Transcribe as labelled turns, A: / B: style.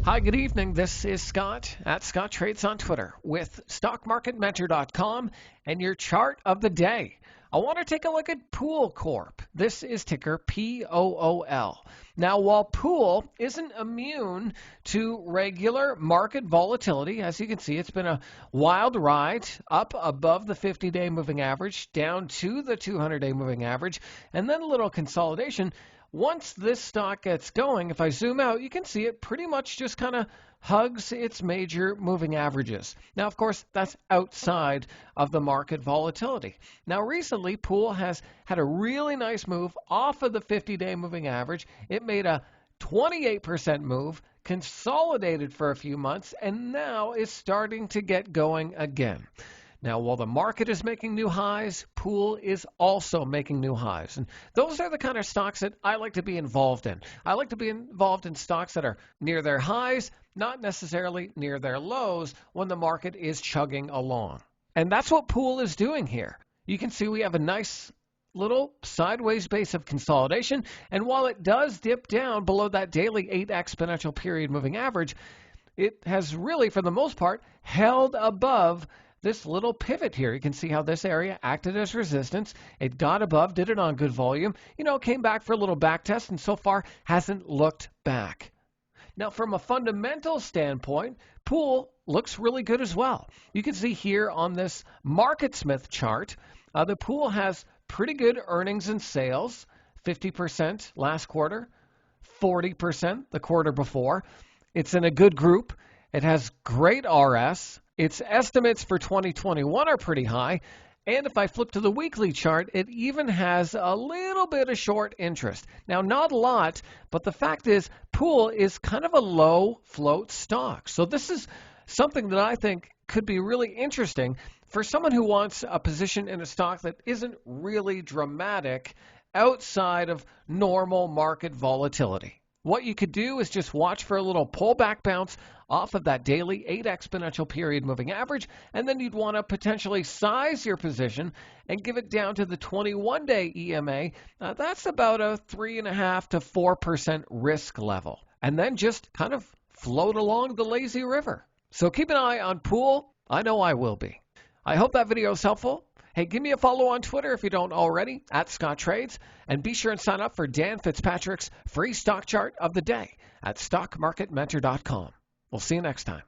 A: Hi, good evening. This is Scott at Scott Trades on Twitter with StockMarketMentor.com and your chart of the day. I want to take a look at Pool Corp. This is ticker POOL. Now, while Pool isn't immune to regular market volatility, as you can see, it's been a wild ride up above the 50-day moving average, down to the 200-day moving average, and then a little consolidation. Once this stock gets going, if I zoom out, you can see it pretty much just kind of hugs its major moving averages. Now, of course, that's outside of the market volatility. Now, recently, Pool has had a really nice move off of the 50-day moving average. It made a 28% move, consolidated for a few months, and now is starting to get going again. Now, while the market is making new highs, Pool is also making new highs. And those are the kind of stocks that I like to be involved in. I like to be involved in stocks that are near their highs, not necessarily near their lows when the market is chugging along. And that's what Pool is doing here. You can see we have a nice little sideways base of consolidation. And while it does dip down below that daily 8 exponential period moving average, it has really, for the most part, held above this little pivot here. You can see how this area acted as resistance. It got above, did it on good volume, came back for a little back test, and so far hasn't looked back. Now, from a fundamental standpoint, Pool looks really good as well. You can see here on this MarketSmith chart, the Pool has pretty good earnings and sales, 50% last quarter, 40% the quarter before. It's in a good group. It has great RS. Its estimates for 2021 are pretty high. And if I flip to the weekly chart, it even has a little bit of short interest. Now, not a lot, but the fact is Pool is kind of a low float stock. So this is something that I think could be really interesting for someone who wants a position in a stock that isn't really dramatic outside of normal market volatility. What you could do is just watch for a little pullback bounce off of that daily 8 exponential period moving average, and then you'd want to potentially size your position and give it down to the 21-day EMA. That's about a 3.5% to 4% risk level, and then just kind of float along the lazy river. So keep an eye on Pool. I know I will be. I hope that video is helpful. Hey, give me a follow on Twitter if you don't already, at Scott Trades, and be sure and sign up for Dan Fitzpatrick's free stock chart of the day at StockMarketMentor.com. We'll see you next time.